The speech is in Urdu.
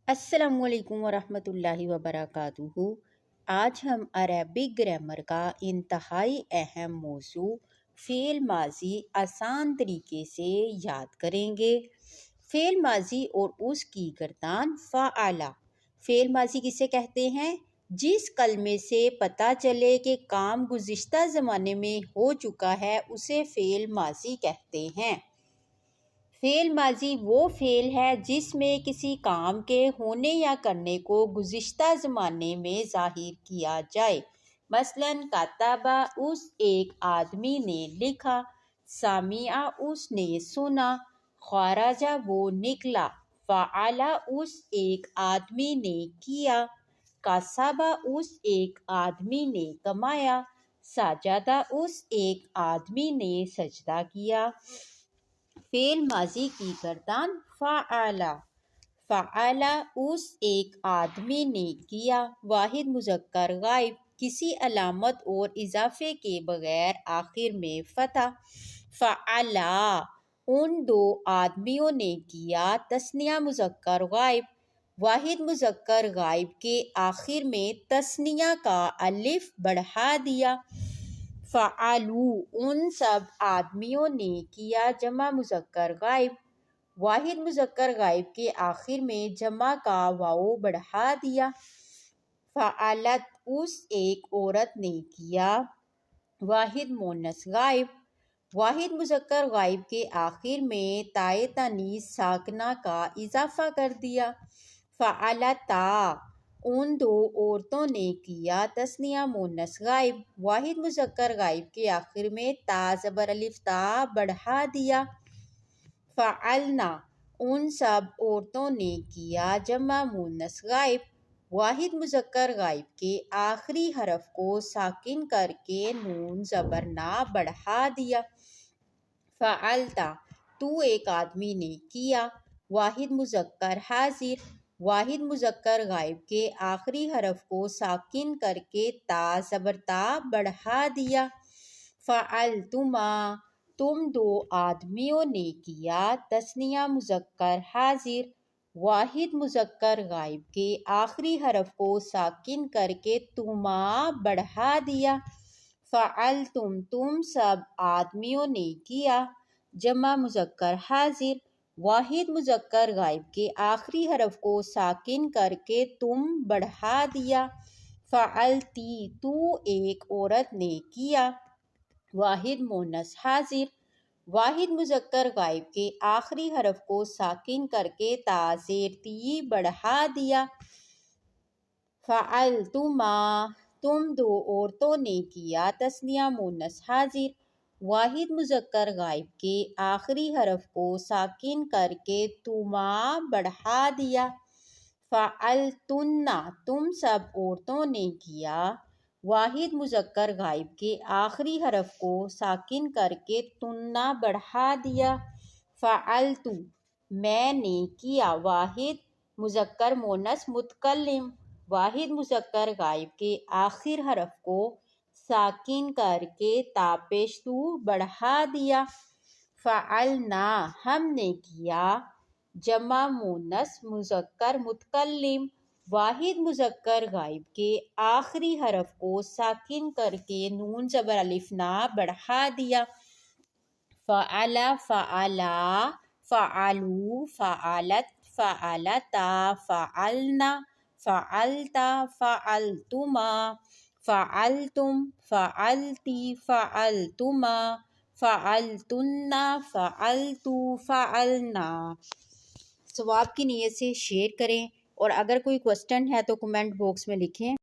السلام علیکم ورحمۃ اللہ وبرکاتہ۔ آج ہم عربک گرامر کا انتہائی اہم موضوع فعل ماضی آسان طریقے سے یاد کریں گے۔ فعل ماضی اور اس کی گردان فعل۔ فعل ماضی کسے کہتے ہیں؟ جس کلمے سے پتہ چلے کہ کام گزشتہ زمانے میں ہو چکا ہے اسے فعل ماضی کہتے ہیں۔ فعل ماضی وہ فعل ہے جس میں کسی کام کے ہونے یا کرنے کو گزشتہ زمانے میں ظاہر کیا جائے۔ مثلاً کتبہ اس ایک آدمی نے لکھا، سمع اس نے سنا، خرج وہ نکلا، فعل اس ایک آدمی نے کیا، کسب اس ایک آدمی نے کمایا، سجد اس ایک آدمی نے سجدہ کیا۔ فعل ماضی کی گردان فعل۔ فعل اس ایک آدمی نے کیا، واحد مذکر غائب، کسی علامت اور اضافے کے بغیر آخر میں فتح۔ فعلا ان دو آدمیوں نے کیا، تثنیہ مذکر غائب، واحد مذکر غائب کے آخر میں تثنیہ کا الف بڑھا دیا۔ فعلوا ان سب آدمیوں نے کیا، جمع مذکر غائب، واحد مذکر غائب کے آخر میں جمع کا واو بڑھا دیا۔ فعلت اس ایک عورت نے کیا، واحد مؤنث غائب، واحد مذکر غائب کے آخر میں تائے تانیث ساکنہ کا اضافہ کر دیا۔ فعلتا ان دو عورتوں نے کیا، تثنیہ مؤنث غائب، واحد مذکر غائب کے آخر میں تا زبر الف تا بڑھا دیا۔ فعلنا ان سب عورتوں نے کیا، جمع مؤنث غائب، واحد مذکر غائب کے آخری حرف کو ساکن کر کے نون زبر نا بڑھا دیا۔ فعلتا تو ایک آدمی نے کیا، واحد مذکر حاضر، واحد مذکر غائب کے آخری حرف کو ساکن کر کے تا زبر تا بڑھا دیا۔ فعلتما تم دو آدمیوں نے کیا، تثنیہ مذکر حاضر، واحد مذکر غائب کے آخری حرف کو ساکن کر کے تما بڑھا دیا۔ فعلتم تم سب آدمیوں نے کیا، جمع مذکر حاضر، واحد مذکر غائب کے آخری حرف کو ساکن کر کے تم بڑھا دیا۔ فعلتی تو ایک عورت نے کیا، واحد مؤنث حاضر، واحد مذکر غائب کے آخری حرف کو ساکن کر کے تا زیر تی بڑھا دیا۔ فعلتما تم دو عورتوں نے کیا، تثنیہ مؤنث حاضر، واحد مذکر غائب کے آخری حرف کو ساکن کر کے تما بڑھا دیا۔ فعلتن تم سب عورتوں نے کیا، واحد مذکر غائب کے آخری حرف کو ساکن کر کے تنا بڑھا دیا۔ فعلت میں نے کیا، واحد مذکر مؤنث متکلم، واحد مذکر غائب کے آخر حرف کو ساکن کر کے تا پیش تو بڑھا دیا۔ فعلنا ہم نے کیا، جمع مؤنث مذکر متکلم، واحد مذکر غائب کے آخری حرف کو ساکن کر کے نون زبر الف نا بڑھا دیا۔ فعل فعلا فعلوا فعلت فعلتا فعلنا فعلتا فعلتما فعلتم فعلتی فعلتما فعلتن فعلتو فعلنا۔ ثواب کی نیت سے شیئر کریں، اور اگر کوئی کوسٹن ہے تو کمنٹ باکس میں لکھیں۔